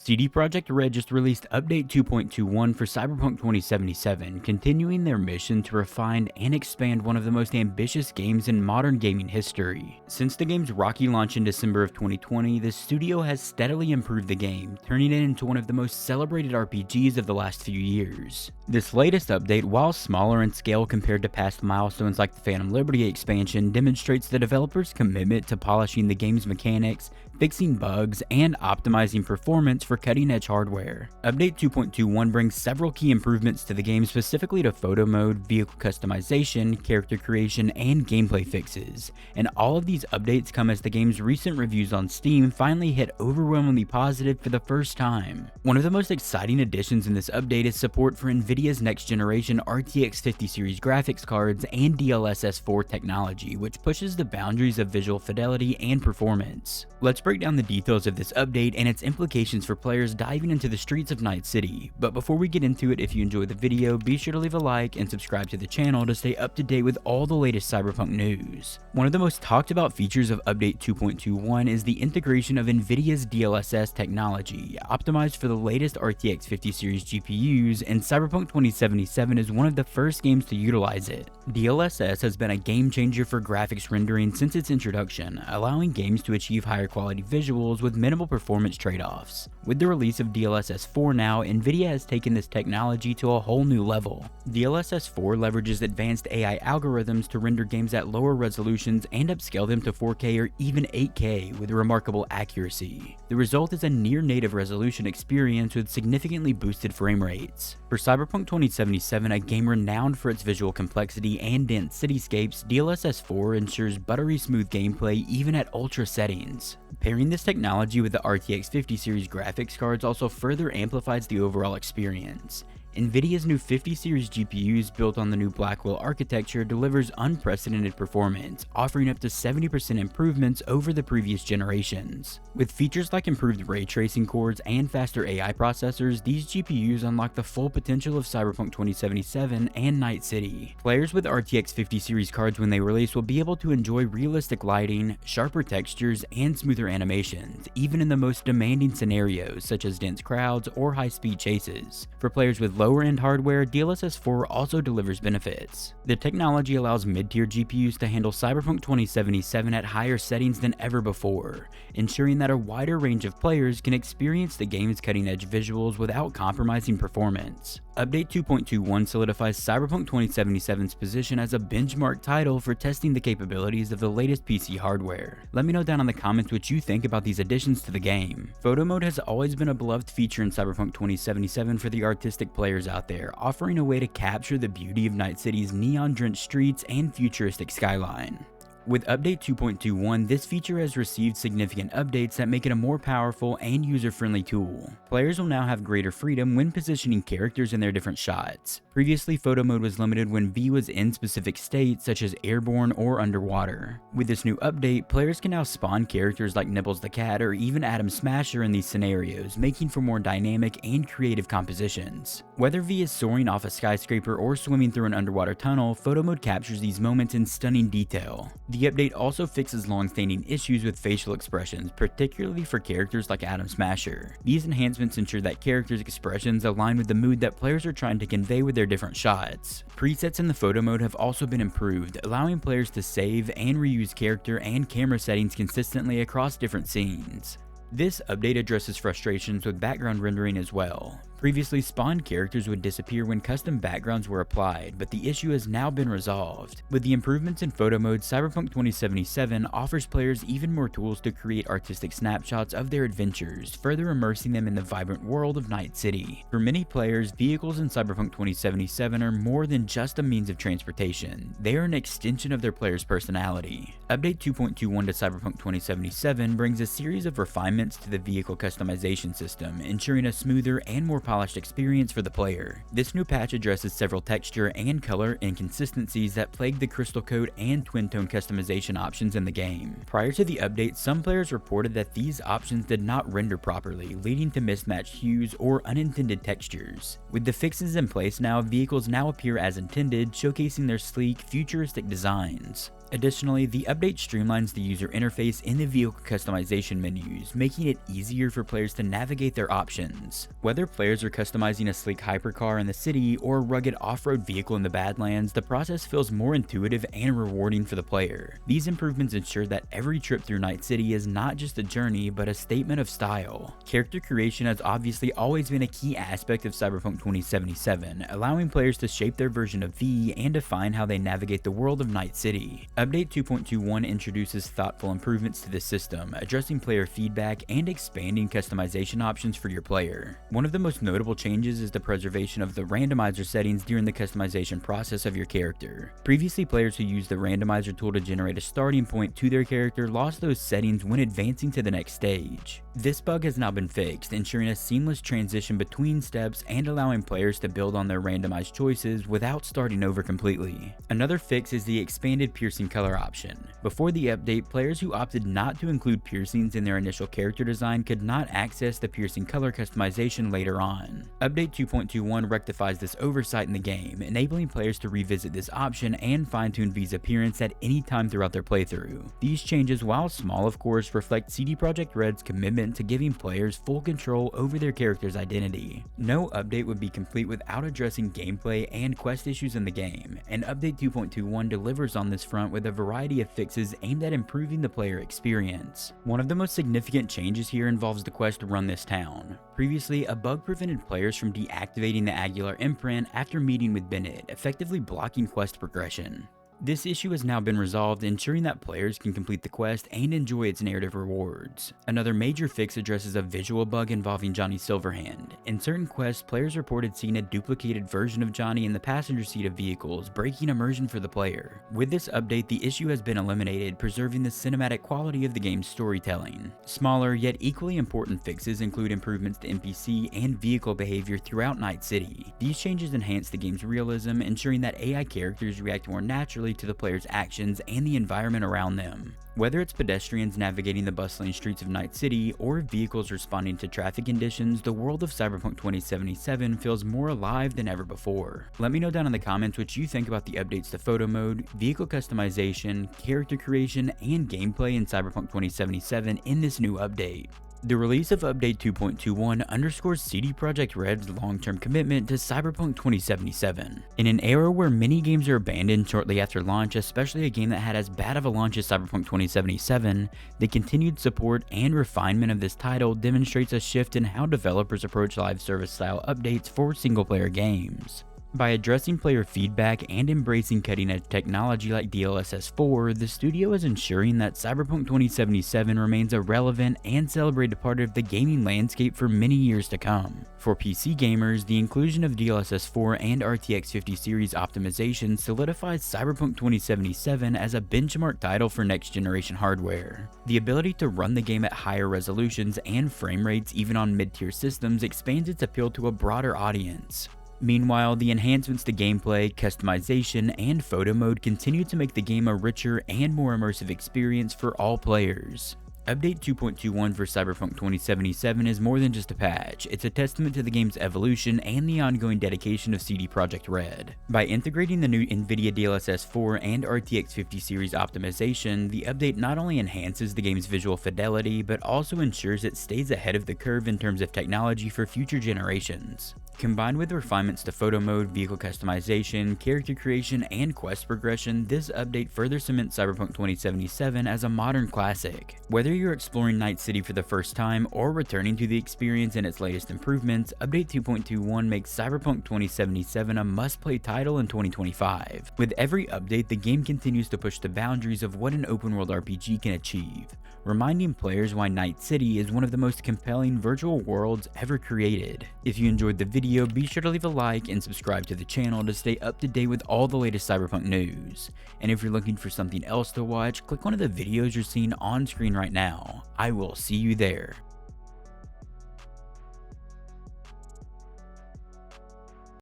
CD Projekt Red just released Update 2.21 for Cyberpunk 2077, continuing their mission to refine and expand one of the most ambitious games in modern gaming history. Since the game's rocky launch in December of 2020, the studio has steadily improved the game, turning it into one of the most celebrated RPGs of the last few years. This latest update, while smaller in scale compared to past milestones like the Phantom Liberty expansion, demonstrates the developers' commitment to polishing the game's mechanics, fixing bugs, and optimizing performance for cutting-edge hardware. Update 2.21 brings several key improvements to the game, specifically to photo mode, vehicle customization, character creation, and gameplay fixes. And all of these updates come as the game's recent reviews on Steam finally hit overwhelmingly positive for the first time. One of the most exciting additions in this update is support for Nvidia's next-generation RTX 50 series graphics cards and DLSS 4 technology, which pushes the boundaries of visual fidelity and performance. Let's break down the details of this update and its implications for players diving into the streets of Night City. But before we get into it, if you enjoyed the video, be sure to leave a like and subscribe to the channel to stay up to date with all the latest Cyberpunk news. One of the most talked about features of Update 2.21 is the integration of Nvidia's DLSS technology, optimized for the latest RTX 50 series GPUs, and Cyberpunk 2077 is one of the first games to utilize it. DLSS has been a game changer for graphics rendering since its introduction, allowing games to achieve higher quality visuals with minimal performance trade-offs. With the release of DLSS 4 now, Nvidia has taken this technology to a whole new level. DLSS 4 leverages advanced AI algorithms to render games at lower resolutions and upscale them to 4K or even 8K with remarkable accuracy. The result is a near-native resolution experience with significantly boosted frame rates. For Cyberpunk 2077, a game renowned for its visual complexity and dense cityscapes, DLSS 4 ensures buttery smooth gameplay even at ultra settings. Pairing this technology with the RTX 50 series graphics cards also further amplifies the overall experience. Nvidia's new 50 series GPUs built on the new Blackwell architecture delivers unprecedented performance, offering up to 70% improvements over the previous generations. With features like improved ray tracing cores and faster AI processors, these GPUs unlock the full potential of Cyberpunk 2077 and Night City. Players with RTX 50 series cards when they release will be able to enjoy realistic lighting, sharper textures, and smoother animations, even in the most demanding scenarios such as dense crowds or high-speed chases. For players with lower-end hardware, DLSS 4 also delivers benefits. The technology allows mid-tier GPUs to handle Cyberpunk 2077 at higher settings than ever before, ensuring that a wider range of players can experience the game's cutting-edge visuals without compromising performance. Update 2.21 solidifies Cyberpunk 2077's position as a benchmark title for testing the capabilities of the latest PC hardware. Let me know down in the comments what you think about these additions to the game. Photo mode has always been a beloved feature in Cyberpunk 2077 for the artistic players out there, offering a way to capture the beauty of Night City's neon-drenched streets and futuristic skyline. With Update 2.21, this feature has received significant updates that make it a more powerful and user-friendly tool. Players will now have greater freedom when positioning characters in their different shots. Previously, photo mode was limited when V was in specific states such as airborne or underwater. With this new update, players can now spawn characters like Nibbles the Cat or even Atom Smasher in these scenarios, making for more dynamic and creative compositions. Whether V is soaring off a skyscraper or swimming through an underwater tunnel, photo mode captures these moments in stunning detail. The update also fixes long-standing issues with facial expressions, particularly for characters like Atom Smasher. These enhancements ensure that characters' expressions align with the mood that players are trying to convey with their different shots. Presets in the photo mode have also been improved, allowing players to save and reuse character and camera settings consistently across different scenes. This update addresses frustrations with background rendering as well. Previously, spawned characters would disappear when custom backgrounds were applied, but the issue has now been resolved. With the improvements in photo mode, Cyberpunk 2077 offers players even more tools to create artistic snapshots of their adventures, further immersing them in the vibrant world of Night City. For many players, vehicles in Cyberpunk 2077 are more than just a means of transportation. They are an extension of their player's personality. Update 2.21 to Cyberpunk 2077 brings a series of refinements to the vehicle customization system, ensuring a smoother and more polished experience for the player. This new patch addresses several texture and color inconsistencies that plagued the crystal code and twin tone customization options in the game. Prior to the update, some players reported that these options did not render properly, leading to mismatched hues or unintended textures. With the fixes in place now, vehicles now appear as intended, showcasing their sleek, futuristic designs. Additionally, the update streamlines the user interface in the vehicle customization menus, making it easier for players to navigate their options. Whether players are customizing a sleek hypercar in the city or a rugged off-road vehicle in the Badlands, the process feels more intuitive and rewarding for the player. These improvements ensure that every trip through Night City is not just a journey, but a statement of style. Character creation has obviously always been a key aspect of Cyberpunk 2077, allowing players to shape their version of V and define how they navigate the world of Night City. Update 2.21 introduces thoughtful improvements to the system, addressing player feedback and expanding customization options for your player. One of the most notable changes is the preservation of the randomizer settings during the customization process of your character. Previously, players who used the randomizer tool to generate a starting point to their character lost those settings when advancing to the next stage. This bug has now been fixed, ensuring a seamless transition between steps and allowing players to build on their randomized choices without starting over completely. Another fix is the expanded piercing color option. Before the update, players who opted not to include piercings in their initial character design could not access the piercing color customization later on. Update 2.21 rectifies this oversight in the game, enabling players to revisit this option and fine-tune V's appearance at any time throughout their playthrough. These changes, while small of course, reflect Projekt Red's commitment to giving players full control over their character's identity. No update would be complete without addressing gameplay and quest issues in the game, and Update 2.21 delivers on this front with a variety of fixes aimed at improving the player experience. One of the most significant changes here involves the quest to Run This Town. Previously, a bug prevented players from deactivating the Aguilar imprint after meeting with Bennett, effectively blocking quest progression. This issue has now been resolved, ensuring that players can complete the quest and enjoy its narrative rewards. Another major fix addresses a visual bug involving Johnny Silverhand. In certain quests, players reported seeing a duplicated version of Johnny in the passenger seat of vehicles, breaking immersion for the player. With this update, the issue has been eliminated, preserving the cinematic quality of the game's storytelling. Smaller yet equally important fixes include improvements to NPC and vehicle behavior throughout Night City. These changes enhance the game's realism, ensuring that AI characters react more naturally to the player's actions and the environment around them. Whether it's pedestrians navigating the bustling streets of Night City or vehicles responding to traffic conditions, the world of Cyberpunk 2077 feels more alive than ever before. Let me know down in the comments what you think about the updates to photo mode, vehicle customization, character creation, and gameplay in Cyberpunk 2077 in this new update. The release of Update 2.21 underscores Projekt Red's long-term commitment to Cyberpunk 2077. In an era where many games are abandoned shortly after launch, especially a game that had as bad of a launch as Cyberpunk 2077, the continued support and refinement of this title demonstrates a shift in how developers approach live service-style updates for single-player games. By addressing player feedback and embracing cutting-edge technology like DLSS 4, the studio is ensuring that Cyberpunk 2077 remains a relevant and celebrated part of the gaming landscape for many years to come. For PC gamers, the inclusion of DLSS 4 and RTX 50 series optimization solidifies Cyberpunk 2077 as a benchmark title for next-generation hardware. The ability to run the game at higher resolutions and frame rates even on mid-tier systems expands its appeal to a broader audience. Meanwhile, the enhancements to gameplay, customization, and photo mode continue to make the game a richer and more immersive experience for all players. Update 2.21 for Cyberpunk 2077 is more than just a patch, it's a testament to the game's evolution and the ongoing dedication of Projekt Red. By integrating the new Nvidia DLSS 4 and RTX 50 series optimization, the update not only enhances the game's visual fidelity, but also ensures it stays ahead of the curve in terms of technology for future generations. Combined with refinements to photo mode, vehicle customization, character creation, and quest progression, this update further cements Cyberpunk 2077 as a modern classic. Whether you're exploring Night City for the first time or returning to the experience and its latest improvements, Update 2.21 makes Cyberpunk 2077 a must-play title in 2025. With every update, the game continues to push the boundaries of what an open-world RPG can achieve, reminding players why Night City is one of the most compelling virtual worlds ever created. If you enjoyed the video, be sure to leave a like and subscribe to the channel to stay up to date with all the latest Cyberpunk news. And if you're looking for something else to watch, click one of the videos you're seeing on screen right now. I will see you there.